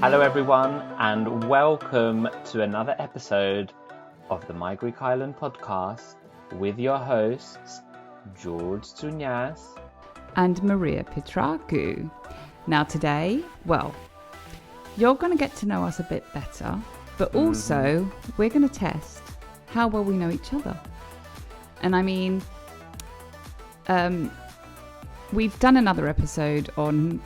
Hello everyone and welcome to another episode of the My Greek Island podcast with your hosts George Tsounyas and Maria Petrakou. Now today, you're going to get to know us a bit better, but also we're going to test how well we know each other. And I mean, we've done another episode on,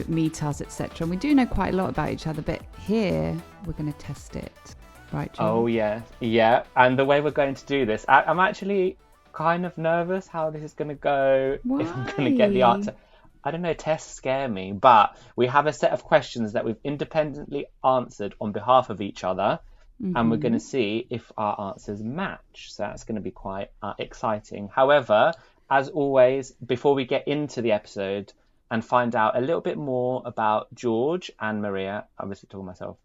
meet us, etc. And we do know quite a lot about each other, but here we're going to test it. Right, John? Oh, yeah. And the way we're going to do this, I'm actually kind of nervous how this is going to go. Why? If I'm going to get the answer. I don't know, tests scare me, but we have a set of questions that we've independently answered on behalf of each other, and we're going to see if our answers match. So that's going to be quite exciting. However, as always, before we get into the episode and find out a little bit more about George and Maria, obviously talking myself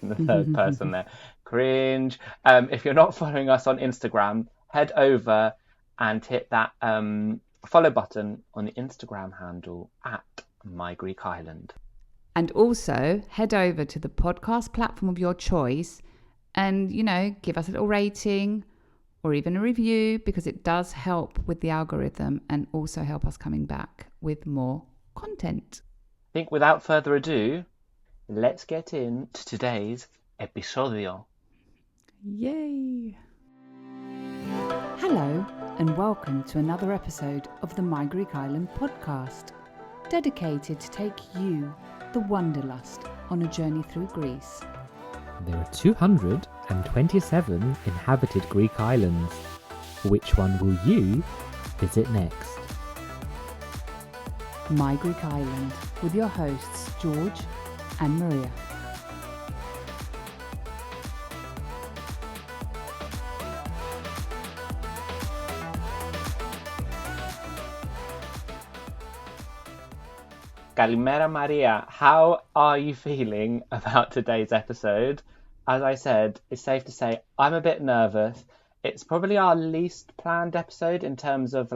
in the third person there, cringe. If you're not following us on Instagram, head over and hit that follow button on the Instagram handle at My Greek Island. And also head over to the podcast platform of your choice and, give us a little rating or even a review, because it does help with the algorithm and also help us coming back with more content. I think without further ado, let's get into today's episodio. Yay! Hello and welcome to another episode of the My Greek Island podcast, dedicated to take you, the wanderlust, on a journey through Greece. There are 227 inhabited Greek islands. Which one will you visit next? My Greek Island, with your hosts George and Maria. Kalimera Maria, how are you feeling about today's episode? As I said, it's safe to say I'm a bit nervous. It's probably our least planned episode in terms of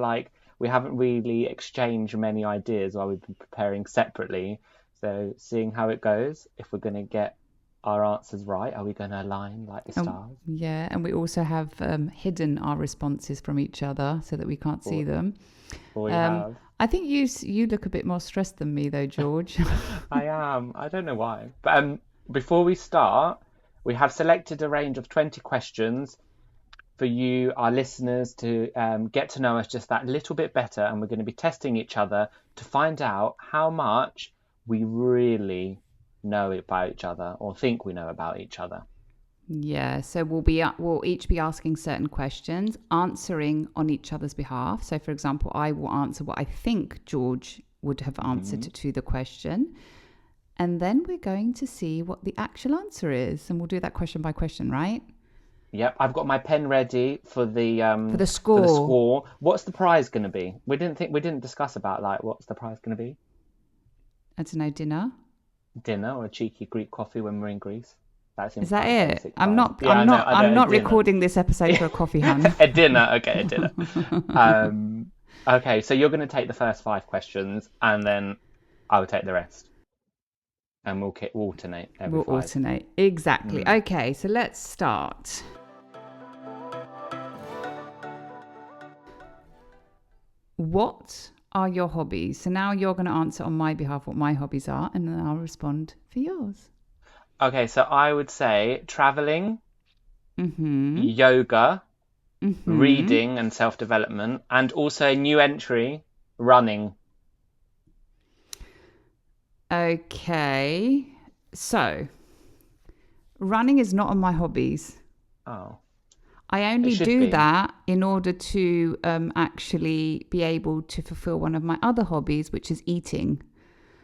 we haven't really exchanged many ideas while we've been preparing separately. So seeing how it goes, if we're going to get our answers right, are we going to align like the stars? Yeah, and we also have hidden our responses from each other so that we can't see them. We have. I think you look a bit more stressed than me though, George. I am. I don't know why. But before we start, we have selected a range of 20 questions for you, our listeners, to get to know us just that little bit better. And we're going to be testing each other to find out how much we really know about each other or think we know about each other. Yeah, so we'll each be asking certain questions, answering on each other's behalf. So, for example, I will answer what I think George would have answered to the question. And then we're going to see what the actual answer is. And we'll do that question by question, right? Yep, I've got my pen ready for the score. For the score. What's the prize going to be? We didn't discuss about what's the prize going to be? I don't know, dinner. Dinner or a cheeky Greek coffee when we're in Greece. Is that it? I'm not recording this episode for a coffee, hun. A dinner. Okay, so you're going to take the first 5 questions, and then I will take the rest, and we'll alternate. We'll alternate, exactly. Okay, so let's start. What are your hobbies? So now you're going to answer on my behalf what my hobbies are, and then I'll respond for yours. Okay, so I would say traveling, yoga, reading and self-development, and also a new entry, running. Okay, so running is not on my hobbies. Oh. I only do that in order to actually be able to fulfill one of my other hobbies, which is eating.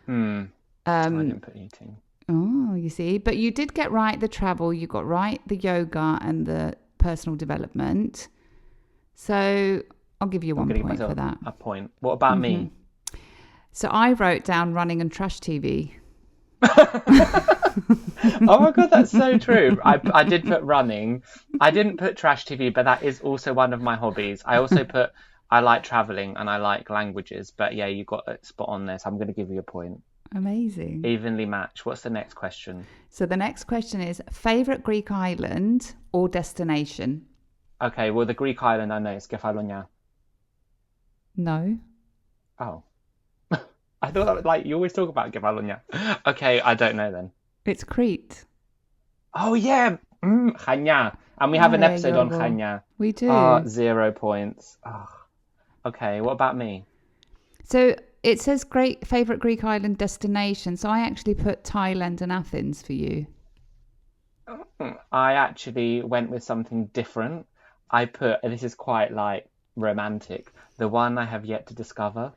I didn't put eating. Oh, you see. But you did get right the travel, you got right the yoga and the personal development. So I'll give you 1 point for that. A point. What about me? So I wrote down running and trash TV. Oh my god, that's so true. I did put running. I didn't put trash TV, but that is also one of my hobbies. I also put I like traveling and I like languages. But yeah, you got it spot on there, so I'm going to give you a point. Amazing. Evenly matched. What's the next question? So the next question is favorite Greek island or destination? Okay, well, the Greek island, I know, it's Kefalonia. No. Oh. I thought that was like, you always talk about Kefalonia. Okay, I don't know then. It's Crete. Oh, yeah. Chania. And we have an episode on Chania. We do. 0 points. Oh. Okay, what about me? So it says great favorite Greek island destination. So I actually put Thailand and Athens for you. I actually went with something different. I put, and this is quite like romantic, the one I have yet to discover.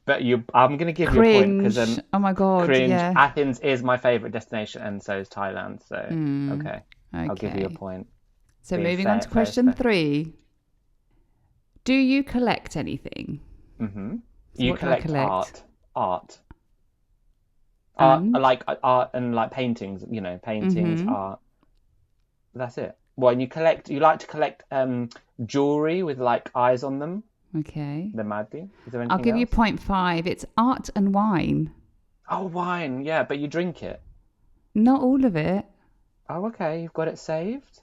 But I'm going to give you a point because oh my God, cringe. yeah. Athens is my favorite destination, and so is Thailand. So okay, I'll give you a point. So moving on to question 3. Do you collect anything? Mm-hmm. So You collect art, like art and like paintings. You know, paintings, art. That's it. Well, and you like to collect jewelry with like eyes on them. Okay. The Maddi. Is there anything I'll give else? you 0.5. It's art and wine. Oh, wine. Yeah, but you drink it. Not all of it. Oh, okay. You've got it saved?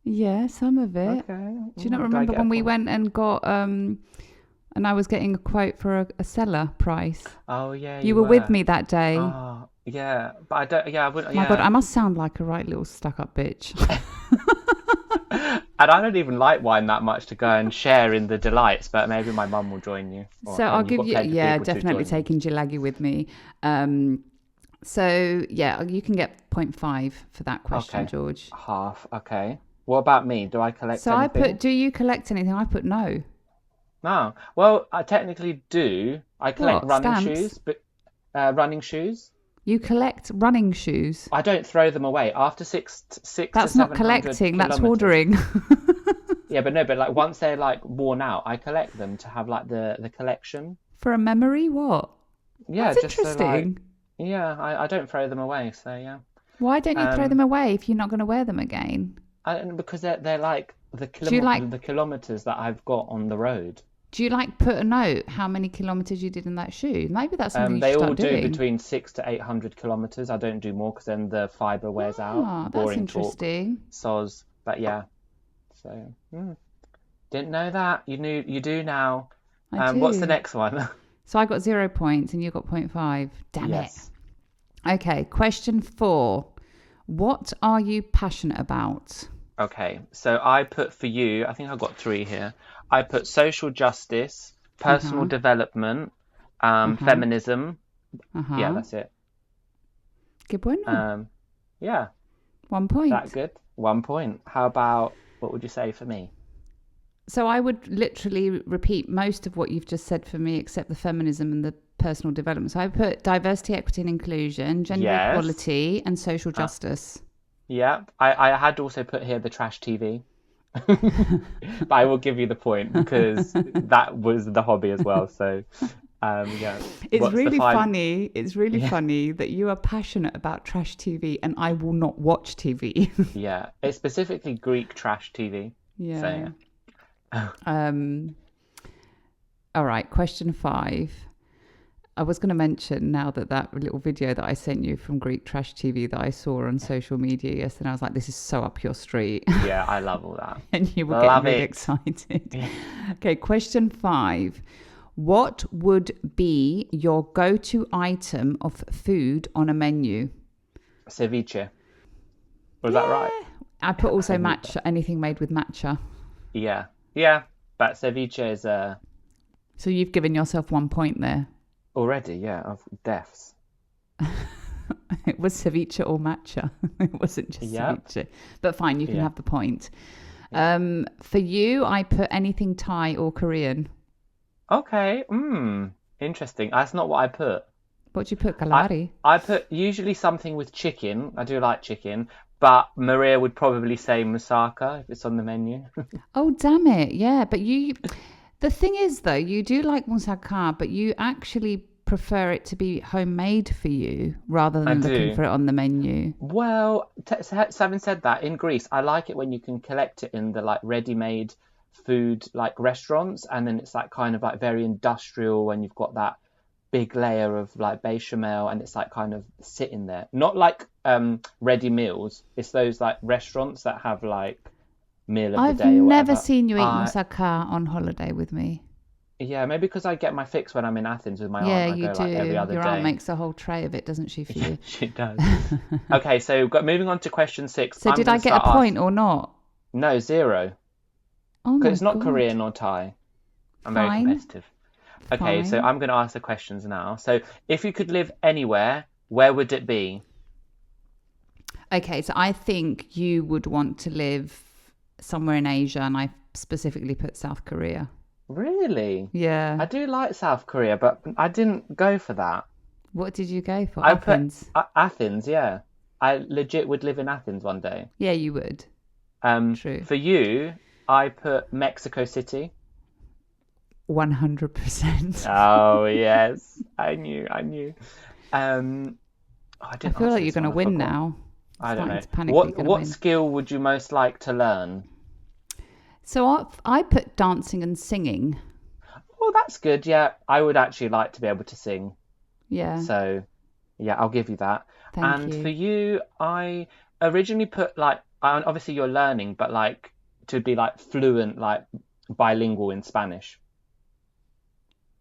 Yeah, some of it. Okay. Do you not remember when we went and got and I was getting a quote for a seller price? Oh, yeah. You were with me that day. Oh, yeah. But I don't, yeah, I wouldn't, My God, I must sound like a right little stuck-up bitch. And I don't even like wine that much to go and share in the delights, but maybe my mum will join you. So I'll give you, definitely taking Gilagi with me. So yeah, you can get 0.5 for that question, George. Half, okay. What about me? Do I collect anything? I put, do you collect anything? I put no. No. Well, I technically do. I collect running shoes. You collect running shoes? I don't throw them away. After six That's not collecting, that's hoarding. Yeah, but like once they're like worn out, I collect them to have like the collection. For a memory? What? Yeah, that's interesting. So, like, I don't throw them away, so yeah. Why don't you throw them away if you're not going to wear them again? Because they're like the kilometers that I've got on the road. Do you like put a note how many kilometers you did in that shoe? Maybe that's something you should start doing. They all do between 600 to 800 kilometers. I don't do more because then the fiber wears out. That's interesting. Soz, but yeah. So didn't know that. You do now. I do. What's the next one? So I got 0 points and you got 0.5. Damn it. Okay, question 4. What are you passionate about? Okay, so I put for you, I think I got 3 here. I put social justice, personal development, feminism. Yeah, that's it. Qué bueno. Yeah. 1 point. That good? 1 point. How about, what would you say for me? So I would literally repeat most of what you've just said for me, except the feminism and the personal development. So I put diversity, equity and inclusion, gender equality and social justice. Yeah, I had also put here the trash TV. But I will give you the point because that was the hobby as well. So, yeah. It's really funny. It's really funny that you are passionate about trash TV and I will not watch TV. Yeah, it's specifically Greek trash TV. Yeah. So, yeah. All right, question 5. I was going to mention now that little video that I sent you from Greek Trash TV that I saw on social media yesterday, I was like, this is so up your street. Yeah, I love all that. And you were getting really excited. Yeah. Okay, question 5. What would be your go-to item of food on a menu? Ceviche. Was that right? I put also matcha, anything made with matcha. Yeah. Yeah, but ceviche is So you've given yourself 1 point there. Already, yeah, of deaths. It was ceviche or matcha. It wasn't just ceviche. But fine, you can have the point. Yeah. For you, I put anything Thai or Korean. Okay. Interesting. That's not what I put. What do you put, kalari? I put usually something with chicken. I do like chicken. But Maria would probably say moussaka if it's on the menu. Oh, damn it. Yeah, but the thing is, though, you do like moussaka, but you actually prefer it to be homemade for you rather than looking for it on the menu. Well, having said that, in Greece, I like it when you can collect it in the like ready-made food like restaurants, and then it's like kind of like very industrial, and you've got that big layer of like bechamel, and it's like kind of sitting there. Not like ready meals. It's those like restaurants that have like meal of I've the day or never whatever. seen you eat moussaka on holiday with me. Yeah, maybe because I get my fix when I'm in Athens with my Yeah, aunt. I you go do. like every other Your day. aunt makes a whole tray of it, doesn't she, for you? She does. Okay, so moving on to question 6. So did I get a point or not? No, 0. Oh my Because it's not God. Korean or Thai. I'm very Fine. competitive. Okay, so Fine. I'm going to ask the questions now. So if you could live anywhere, where would it be? Okay, so I think you would want to live somewhere in Asia, and I specifically put South Korea. Really? Yeah. I do like South Korea, but I didn't go for that. What did you go for? I Athens. put Athens, yeah. I legit would live in Athens one day. Yeah, you would. True. For you, I put Mexico City. 100%. Oh, yes. I knew. I feel like you're going to win now. I don't know. Panic What skill would you most like to learn? So I put dancing and singing. Oh, that's good. Yeah, I would actually like to be able to sing. Yeah. So, yeah, I'll give you that. Thank you. For you, I originally put like, obviously you're learning, but like to be like fluent, like bilingual in Spanish.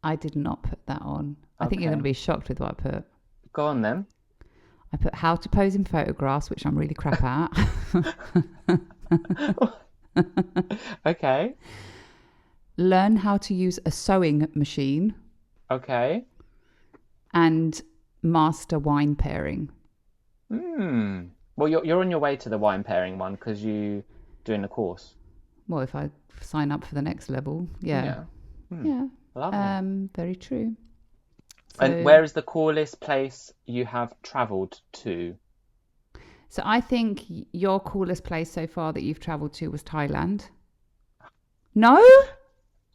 I did not put that on. I think you're Okay. going to be shocked with what I put. Go on then. I put how to pose in photographs, which I'm really crap at. Okay. Learn how to use a sewing machine, Okay. and master wine pairing. Well, you're on your way to the wine pairing one because you doing the course. Well, if I sign up for the next level, yeah. Yeah. Lovely. Very true. And where is the coolest place you have travelled to? So I think your coolest place so far that you've travelled to was Thailand. No?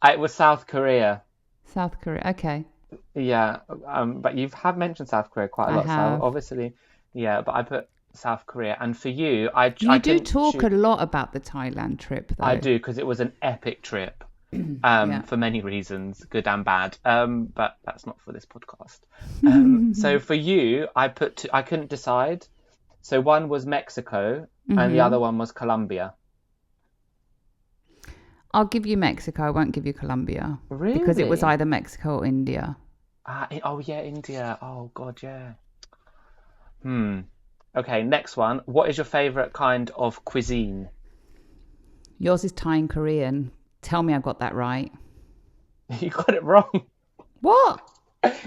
It was South Korea. South Korea. Okay. Yeah, but you have mentioned South Korea quite a lot, have. so obviously, yeah. But I put South Korea, and for you, I You do couldn't talk a lot about the Thailand trip, though. I do because it was an epic trip, Yeah. for many reasons, good and bad. But that's not for this podcast. So for you, I couldn't decide. So one was Mexico, and the other one was Colombia. I'll give you Mexico. I won't give you Colombia. Really? Because it was either Mexico or India. Oh yeah, India. Oh God, yeah. Okay, next one. What is your favorite kind of cuisine? Yours is Thai and Korean. Tell me I got that right. You got it wrong. What?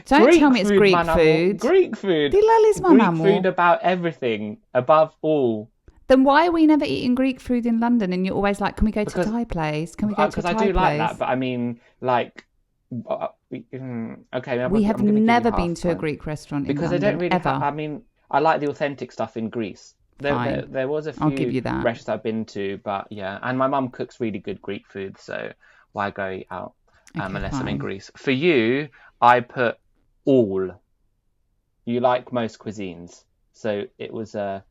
Don't tell me it's Greek man, food. Greek food. Dilalis, Greek mamamo. food about everything, above all. Then why are we never eating Greek food in London? And you're always like, can we go to Because- Thai place? Can we go to a Because Thai I place? do like that, but I mean, like, okay. We have I'm gonna give you never half been to a time. Greek restaurant in Because London, they don't really. ever. I mean, I like the authentic stuff in Greece. Fine. There was a few I'll give you that. restaurants I've been to, but yeah, and my mum cooks really good Greek food, so why go eat out unless I'm in fine. Greece? For you, I put all. You like most cuisines, so it was a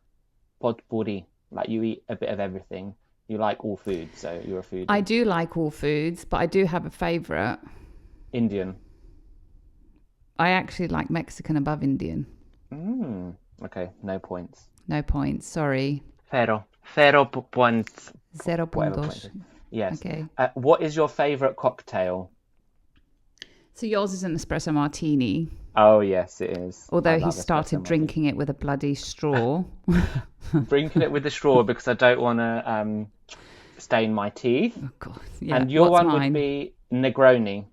potpourri. Like you eat a bit of everything. You like all food, so you're a foodie. I do like all foods, but I do have a favourite. Indian. I actually like Mexican above Indian. Okay, no points. No points. Sorry. Zero points. 0 Whatever puntos. points. Yes. Okay. What is your favorite cocktail? So yours is an espresso martini, Oh yes, it is. although I he love started espresso drinking it with a bloody straw. martini. Drinking it with the straw because I don't want to stain my teeth. Oh, God. Yeah. And your What's one mine? would be Negroni.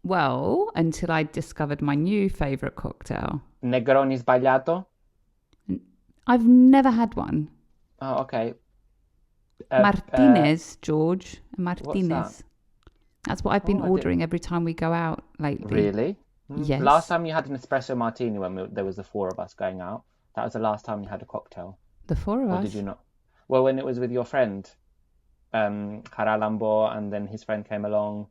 Well, until I discovered my new favourite cocktail. Negroni sbagliato. I've never had one. Oh, okay. Martinez, George. Martinez. That's what I've been I didn't- ordering every time we go out lately. Really? Yes. Last time you had an espresso martini when there was the 4 of us going out. That was the last time you had a cocktail. The 4 of Or us. did you not? Well, when it was with your friend, Haralambor, and then his friend came along,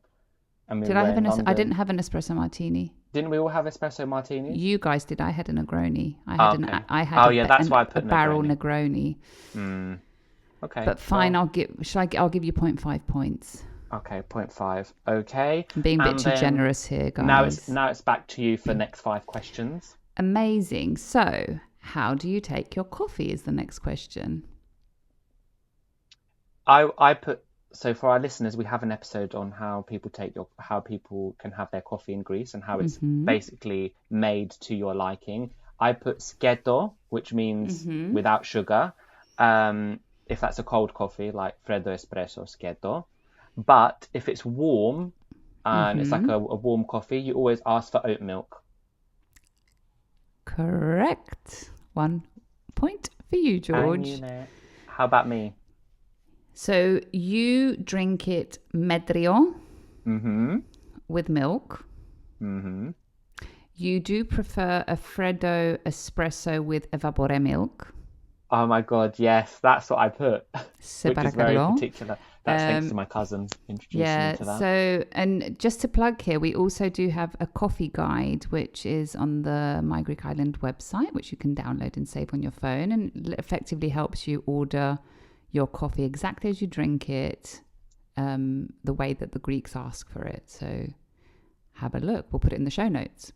and we Did were I have in I London. didn't have an espresso martini. Didn't we all have espresso martinis? You guys did. I had a Negroni. Okay. I had Oh, yeah, that's why I put a barrel Negroni. Okay. But fine, Well, I'll give you 0.5 points. okay, 0.5. Okay. I'm being a bit And too then generous here, now it's guys. back to you for next 5 questions. Amazing. So, how do you take your coffee is the next question. I put so for our listeners, we have an episode on how people can have their coffee in Greece and how it's basically made to your liking. I put sketo, which means without sugar. If that's a cold coffee, like freddo espresso sketo. But if it's warm and it's like a warm coffee, you always ask for oat milk. Correct. 1 point for you, I knew George. that. How about me? So you drink it medrio Mm-hmm. with milk. Mm-hmm. You do prefer a freddo espresso with evapore milk. Oh my God, yes, that's what I put, Se which is very παρακαλώ. particular. That's thanks to my cousin introducing me Yeah, to that. so, and just to plug here, we also do have a coffee guide, which is on the My Greek Island website, which you can download and save on your phone, and effectively helps you order your coffee exactly as you drink it, the way that the Greeks ask for it. So have a look. We'll put it in the show notes.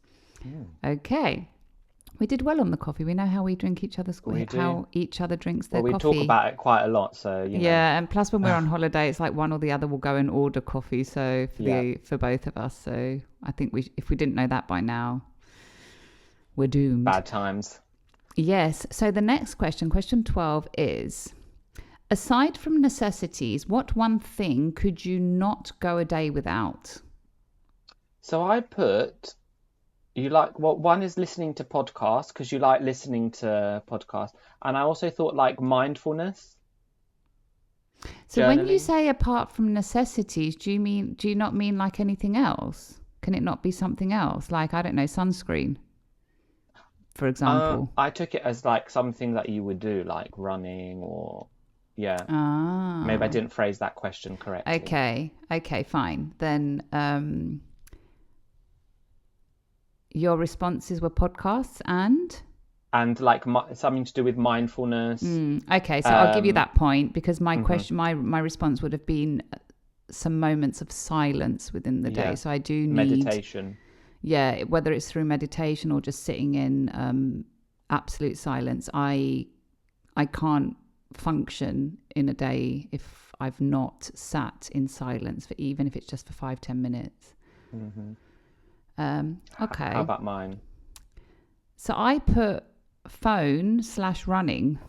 Okay. We did well on the coffee. We know how we drink each other's We do. how each other drinks their Well, we coffee. talk about it quite a lot, so you know. Yeah, and plus when we're on holiday, it's like one or the other will go and order coffee. So for both of us, so I think if we didn't know that by now, we're doomed. Bad times. Yes. So the next question, question 12, is: aside from necessities, what one thing could you not go a day without? So I put you like one is listening to podcasts because you like listening to podcasts, and I also thought like mindfulness. So when you Journaling. say apart from necessities, do you not mean like anything else? Can it not be something else? Like, I don't know, sunscreen, for example. I took it as like something that you would do, like running or yeah. Maybe I Ah, didn't phrase that question correctly. okay, fine. Then your responses were podcasts And like something to do with mindfulness. okay, so I'll give you Um, that point because my question, my response would have been some moments of silence within the day. yeah, So I do need, meditation. yeah, whether it's through meditation or just sitting in absolute silence. I can't function in a day if I've not sat in silence for even if it's just for 5-10 minutes. Okay. How about mine? So I put phone/running.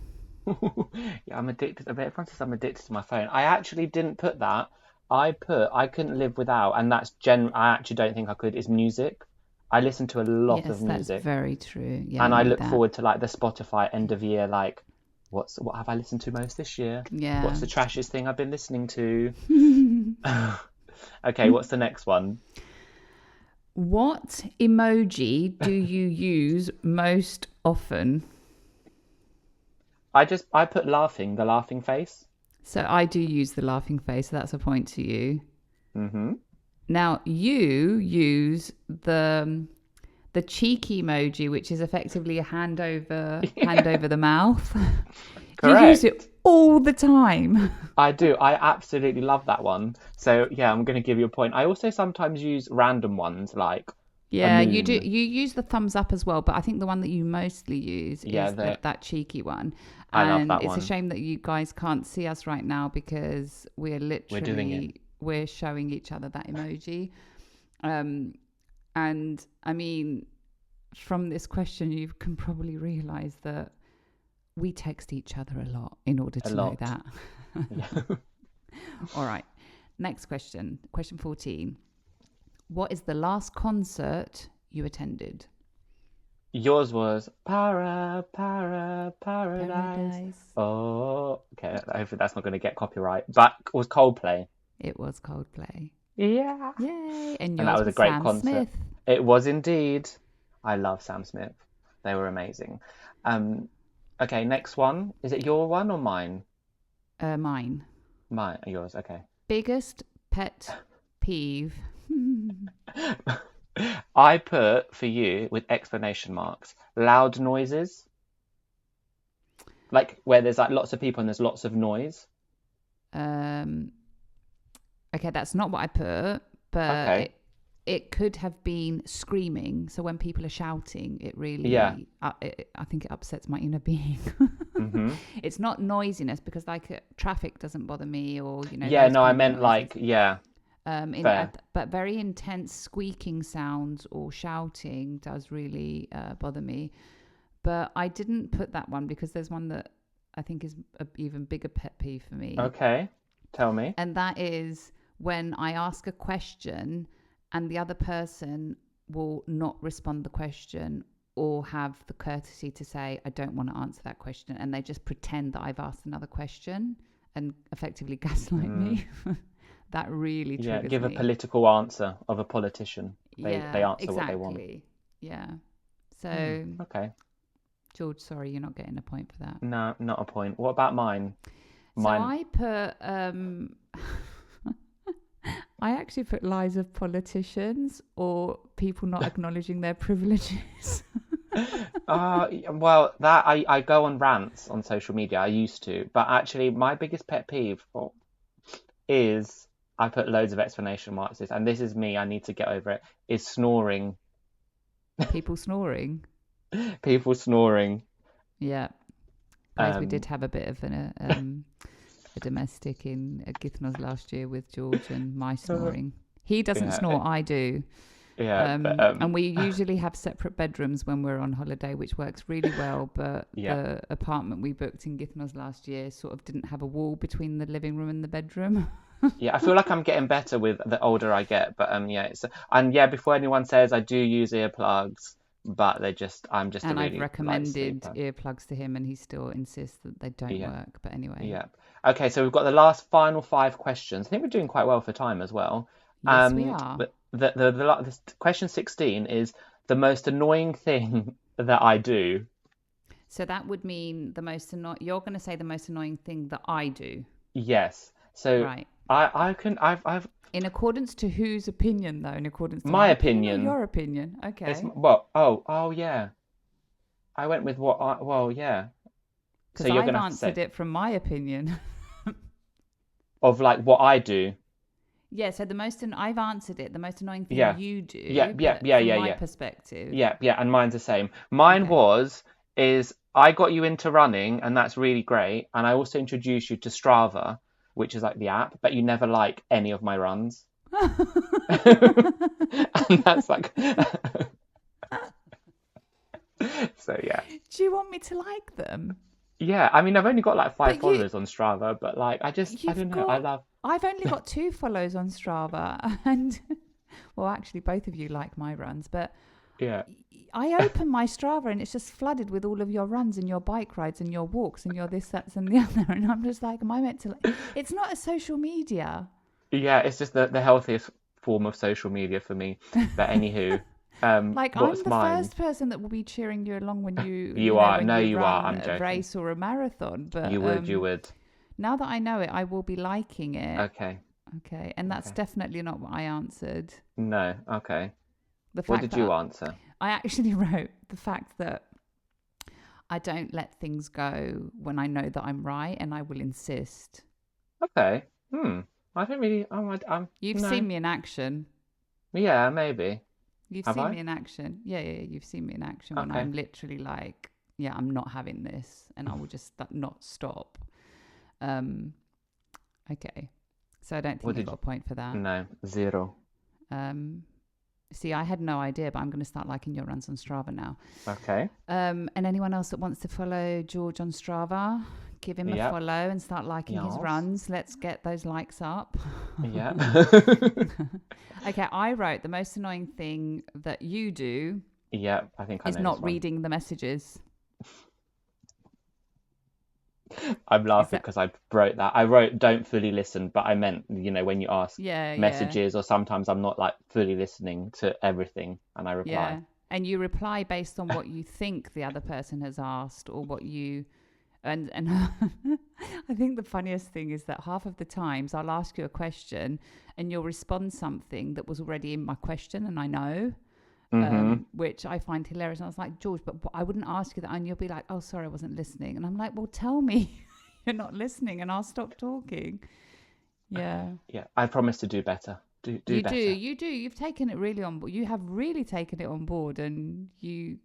Yeah, I'm addicted. Everyone says I'm addicted to my phone. I actually didn't put that. I couldn't live without, and that's I actually don't think I could. Is music. I listen to a lot Yes, of that's music, very true. Yeah, I and I know look that. forward to like the Spotify end of year. Like, what have I listened to most this year? Yeah. What's the trashiest thing I've been listening to? Okay, what's the next one? What emoji do you use most often? I put laughing, the laughing face. So I do use the laughing face, so that's a point to you. Mm-hmm. Now you use the cheeky emoji, which is effectively a hand over the mouth. You use it Correct. all the time. I do. I absolutely love that one. So yeah, I'm going to give you a point. I also sometimes use random ones like a Yeah, you moon. do. You use the thumbs up as well, but I think the one that you mostly use Yeah, is that cheeky one. I love And that it's one. a shame that you guys can't see us right now because We're doing it. we're showing each other that emoji. And I mean, from this question, you can probably realize that we text each other a lot in order A to know lot. that. Yeah. All right. Next question. Question 14. What is the last concert you attended? Yours was paradise. Paradise. Oh, okay. Hopefully that's not going to get copyright. But it was Coldplay. It was Coldplay. Yeah. Yay. And And that yours was was a great Sam concert. Smith. It was indeed. I love Sam Smith. They were amazing. Okay, next one. Is it your one or mine? Mine. Yours. Okay. Biggest pet peeve. I put for you with explanation marks loud noises. Like where there's like lots of people and there's lots of noise. Okay, that's not what I put, but Okay. it could have been screaming. So when people are shouting, it Yeah. really, I think it upsets my inner being. Mm-hmm. It's not noisiness because like traffic doesn't bother me or, Yeah, those no, I kind of meant noises. like, yeah, fair. But very intense squeaking sounds or shouting does really bother me. But I didn't put that one because there's one that I think is an even bigger pet peeve for me. Okay. Tell me. And that is when I ask a question and the other person will not respond the question or have the courtesy to say, I don't want to answer that question. And they just pretend that I've asked another question and effectively gaslight me. That really triggers Give a me. political answer of a politician. They answer exactly. what they want. Yeah. So, Okay. George, sorry, you're not getting a point for that. No, not a point. What about mine? So I put, I actually put lies of politicians or people not acknowledging their privileges. Well, that I go on rants on social media. I used to, but actually, my biggest pet peeve is I put loads of exclamation marks. And this is me. I need to get over it. Is snoring. People snoring. People snoring. Yeah. Guys, we did have a bit of a domestic in Githnos last year with George and my snoring. He doesn't snore, I do. Yeah. And we usually have separate bedrooms when we're on holiday, which works really well. But the apartment we booked in Githnos last year sort of didn't have a wall between the living room and the bedroom. Yeah, I feel like I'm getting better with the older I get. But before anyone says I do use earplugs, but I'm just and a really I've recommended light earplugs to him and he still insists that they don't work. But anyway. Yeah. Okay, so we've got the final 5 questions. I think we're doing quite well for time as well. Yes, we are. But the question 16 is the most annoying thing that I do. So that would mean you're going to say the most annoying thing that I do. Yes. So right. I've in accordance to whose opinion though? In accordance to my opinion. Or your opinion. Okay. Yeah. I went with yeah. Because so I've answered it from my opinion. Of like what I do. Yeah, so I've answered it. The most annoying thing you do. From my perspective. Yeah, and mine's the same. Mine is I got you into running, and that's really great. And I also introduced you to Strava, which is like the app, but you never like any of my runs. And that's like. So yeah. Do you want me to like them? Yeah, I mean, I've only got like 5 followers on Strava, but like, I don't know. I've only got 2 follows on Strava, and well, actually, both of you like my runs, but yeah, I open my Strava and it's just flooded with all of your runs and your bike rides and your walks and your this, that, and the other, and I'm just like, am I meant to? It's not a social media. Yeah, it's just the healthiest form of social media for me. But anywho. I'm the first person that will be cheering you along when you run a race or a marathon. But you would. Now that I know it, I will be liking it. Okay, and that's definitely not what I answered. No, okay. What did you answer? I actually wrote the fact that I don't let things go when I know that I'm right, and I will insist. Okay. I don't really. You've seen me in action. Yeah, maybe. You've seen me in action. Yeah, you've seen me in action when I'm literally like, I'm not having this, and I will just not stop. Okay. So I don't think you got a point for that. No, 0. See, I had no idea, but I'm going to start liking your runs on Strava now. Okay. And anyone else that wants to follow George on Strava, give him a follow and start liking his runs. Let's get those likes up. Yeah. Okay, I wrote the most annoying thing that you do. Yeah, I think I know is not reading the messages. I'm laughing because I wrote that. I wrote don't fully listen, but I meant, when you ask messages or sometimes I'm not like fully listening to everything and I reply. Yeah. And you reply based on what you think the other person has asked or what you and I think the funniest thing is that half of the times I'll ask you a question and you'll respond something that was already in my question and I know. which I find hilarious. And I was like, George, but I wouldn't ask you that. And you'll be like, oh, sorry, I wasn't listening. And I'm like, well, tell me you're not listening and I'll stop talking. Yeah. Yeah, I promise to do better. Do better. You do. You've taken it really on board. You have really taken it on board, and you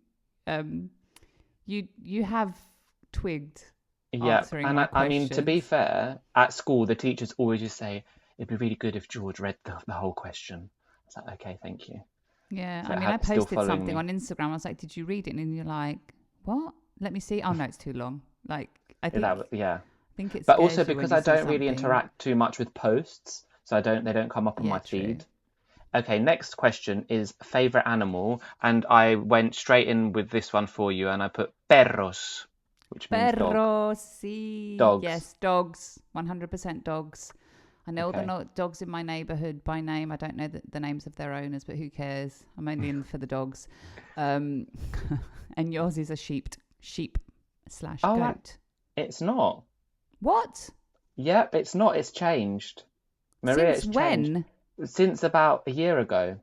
have twigged. Yeah, Answering and my I mean, to be questions. fair, at school, the teachers always just say, it'd be really good if George read the whole question. It's like, okay, thank you. Yeah, So I mean, I still posted following something me. on Instagram. I was like, "Did you read it?" And you're like, "What? Let me see." Oh no, it's too long. Like, I Yeah. think it But scares also you when because you I see don't really something. interact too much with posts, so they don't come up on Yeah, my true. feed. Okay, next question is favorite animal, and I went straight in with this one for you, and I put perros, which means dog. Perros, sí. Dogs. Yes, dogs. 100% dogs. I know all the Okay. dogs in my neighborhood by name. I don't know the names of their owners, but who cares? I'm only in for the dogs. Um, and yours is a sheep slash Oh, goat. it's not. What? Yep, it's not. It's changed. Maria, Since it's changed when? since about a year ago.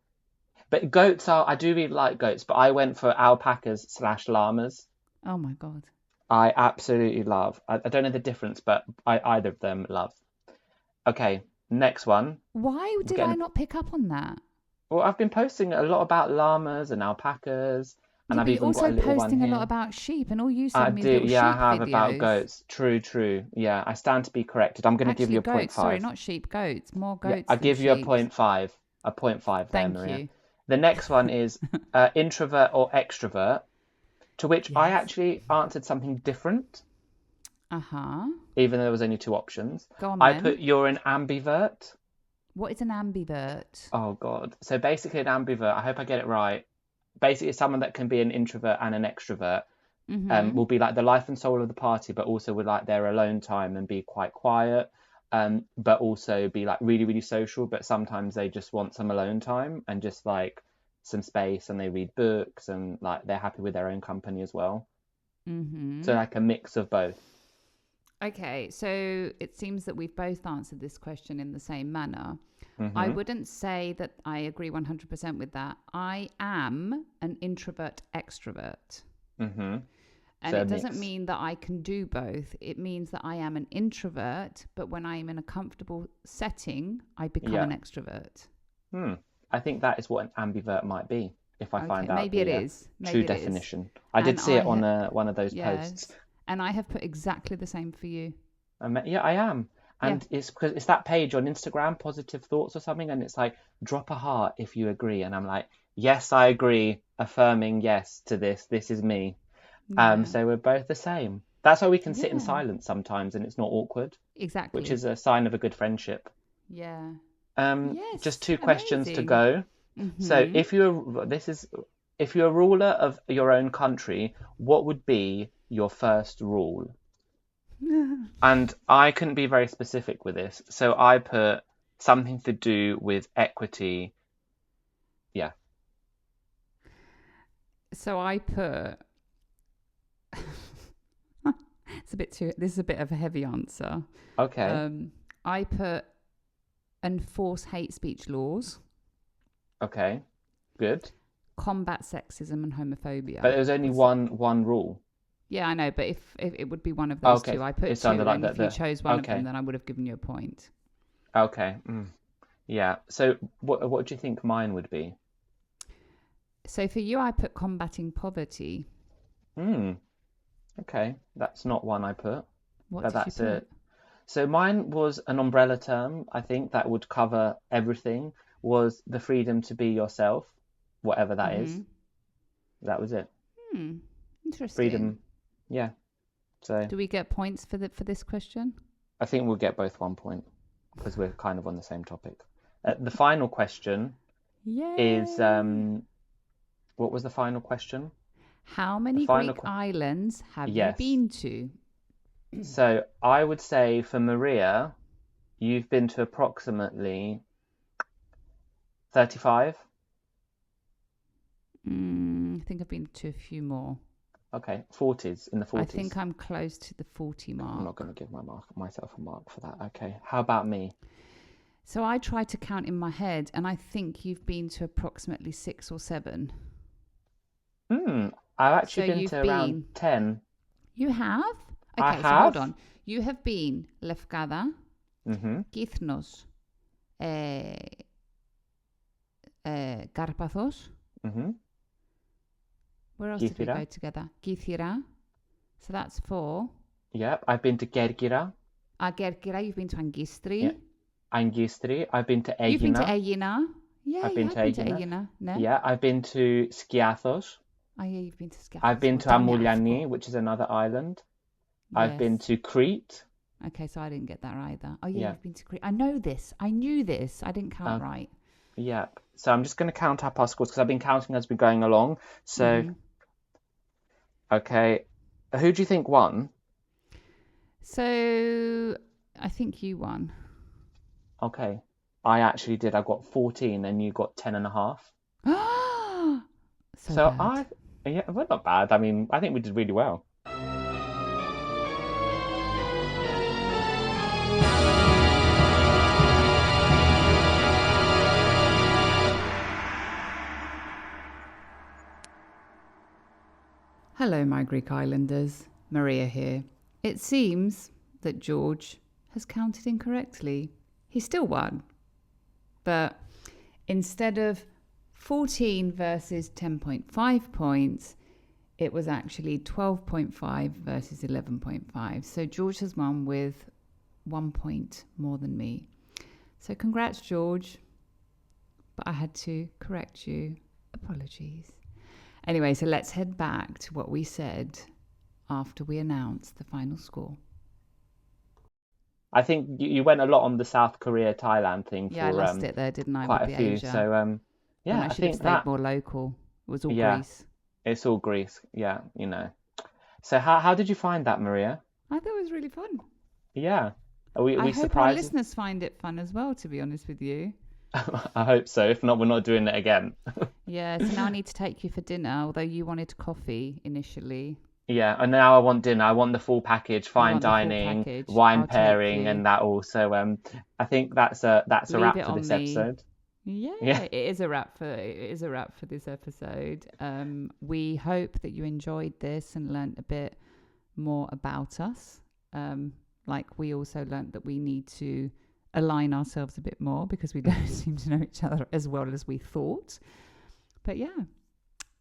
But I do really like goats, but I went for alpacas slash llamas. Oh my God. I absolutely love. I don't know the difference, but either of them love. Okay, next one. Why We're did I getting, not pick up on that? well, I've been posting a lot about llamas and alpacas, and Yeah, I've but you're even got also a little one posting a lot here. about sheep, and all you I send me is do, little yeah, I sheep have about videos. goats. True. Yeah, I stand to be corrected. I'm going to give Actually, you a point goats. Sorry, five. not sheep, goats. More Yeah, goats I than give you a sheep. point five. A point five there, Thank Maria. you. The next one is introvert or extrovert, to which I Yes. actually answered something different, Uh-huh. even though there was only two options. Go on I then. put you're an ambivert. What is an ambivert? Oh God. So basically an ambivert, I hope I get it right. Basically someone that can be an introvert and an extrovert. Mm-hmm. Will be like the life and soul of the party, but also would like their alone time and be quite quiet. But also be like really, really social, but sometimes they just want some alone time and just like some space, and they read books and like they're happy with their own company as well. So Mm-hmm. like a mix of both. Okay, so it seems that we've both answered this question in the same manner. I Hmm. wouldn't say that I agree 100% with that. I am an introvert extrovert. Hmm. And So a it doesn't mix. mean that I can do both. It means that I am an introvert, but when I am in a comfortable setting, I become Yeah. an extrovert. I think that is what an ambivert might be if I Okay, find out maybe it the is. true Maybe it is. definition. I did And see it on I one of those posts. yes. And I have put exactly the same for you. Yeah, I am. Yeah. And it's because it's that page on Instagram, Positive Thoughts or something, and it's like, drop a heart if you agree. And I'm like, yes, I agree, affirming yes to this. This is me. Yeah. So we're both the same. That's why we can sit in Yeah. silence sometimes and it's not awkward, which Exactly. is a sign of a good friendship. Yeah. Just Yes. two questions to Amazing. go. So Mm-hmm. if you're a ruler of your own country, what would be your first rule? And I couldn't be very specific with this, so I put something to do with equity. Yeah. So I put this is a bit of a heavy answer. Okay. I put enforce hate speech laws, Okay. Good. combat sexism and homophobia. But there's only Was one rule. Yeah, I know, but if it would be one of those Okay. two, I put It's under two, like and if you chose one of them, okay. then I would have given you a point. Okay. Yeah. So what do you think mine would be? So for you, I put combating poverty. Hmm. Okay. That's not one I put, What but did you that's it. put? So mine was an umbrella term, I think, that would cover everything, was the freedom to be yourself, whatever that is. Mm-hmm. That was it. Interesting. Freedom. Yeah. So Do we get points for this question? I think we'll get both 1 point because we're kind of on the same topic. The final question is Yay! what was the final question? How The many final Greek islands have you yes. been to? So I would say for Maria, you've been to approximately 35. I think I've been to a few more. Okay, 40s, in the 40s. I think I'm close to the 40 I'm not mark. going to give myself a mark for that. Okay, how about me? So I tried to count in my head, and I think you've been to approximately 6 or 7. I've actually So been you've to around been. 10. You have? I Okay, so hold have. on. You have been Lefkada, Mm-hmm. Kythnos, Karpathos. Mm-hmm. Where else did we Kythira. go together? Kythira. So that's 4. Yep. I've been to Kerkira. Kerkira, you've been to Yeah. Angistri. Angistri. I've been to You've been to Aegina. Aegina. Yeah, I've you been have to been to Aegina. Aegina. No? Yeah. I've been to Skiathos. Oh, yeah, you've been to I've Skiathos. been Or to Danyafko. Amouliani, which is another island. I've Yes. been to Crete. Okay, so I didn't get that either. Oh, yeah, Yeah. you've been to Crete. I know this. I knew this. I didn't count Uh, right. Yep. So I'm just going to count up our scores because I've been counting as we're going along. So, okay. Who do you think won? So I think you won. Okay. I actually did. I got 14 and you got 10 and a half. So bad. Yeah, well, not bad. I mean, I think we did really well. Hello, my Greek Islanders. Maria here. It seems that George has counted incorrectly. He still won. But instead of 14 versus 10.5 points, it was actually 12.5 versus 11.5. So George has won with 1 point more than me. So congrats, George. But I had to correct you. Apologies. Anyway, so let's head back to what we said after we announced the final score. I think you went a lot on the South Korea Thailand thing Yeah, I for lost it there, didn't I? quite with a the few. Asia. So yeah, When I I should have think stayed that more local. It was all yeah, Greece. it's all Greece. Yeah, you know. So how did you find that, Maria? I thought it was really fun. Yeah. Are we I hope our surprised? listeners find it fun as well, to be honest with you. I hope so. If not, we're not doing it again. Yeah, so now I need to take you for dinner, although you wanted coffee initially. Yeah, and now I want dinner. I want the full package, You fine want the full dining, package. wine I'll take pairing, you. and that all. So I think that's a Leave wrap it for on this me. episode. Yeah, Yeah. it is a wrap for this episode. We hope that you enjoyed this and learnt a bit more about us. Like we also learnt that we need to align ourselves a bit more because we don't seem to know each other as well as we thought. But yeah,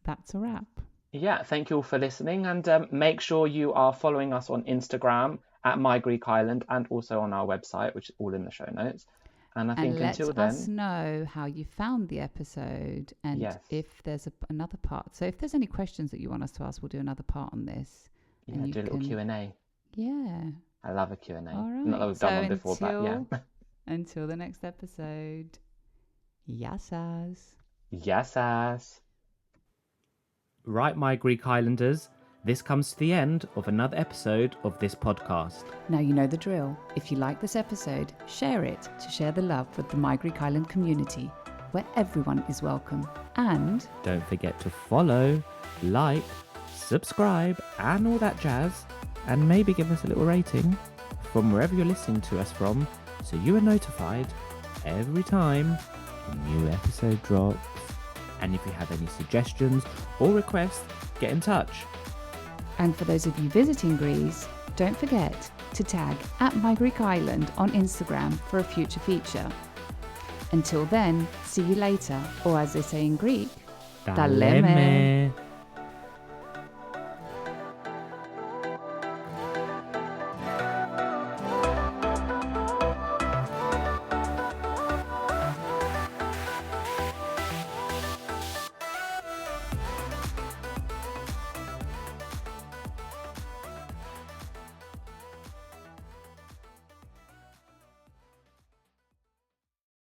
that's a wrap. Yeah, thank you all for listening, and make sure you are following us on Instagram at My Greek Island and also on our website, which is all in the show notes. And I think let until us then, know how you found the episode and yes, if there's another part. So if there's any questions that you want us to ask, we'll do another part on this. yeah, And you do a little can- Q&A. Yeah. I love a Q&A. All right. Not that we've done one before, but yeah. Until the next episode. Yassas. Yes. Right, my Greek Islanders, this comes to the end of another episode of this podcast. Now you know the drill. If you like this episode, share it to share the love with the My Greek Island community, where everyone is welcome. And Don't forget to follow, like, subscribe, and all that jazz. And maybe give us a little rating from wherever you're listening to us from, so you are notified every time a new episode drops. And if you have any suggestions or requests, get in touch. And for those of you visiting Greece, don't forget to tag at My Greek Island on Instagram for a future feature. Until then, see you later, or as they say in Greek, Ta leme.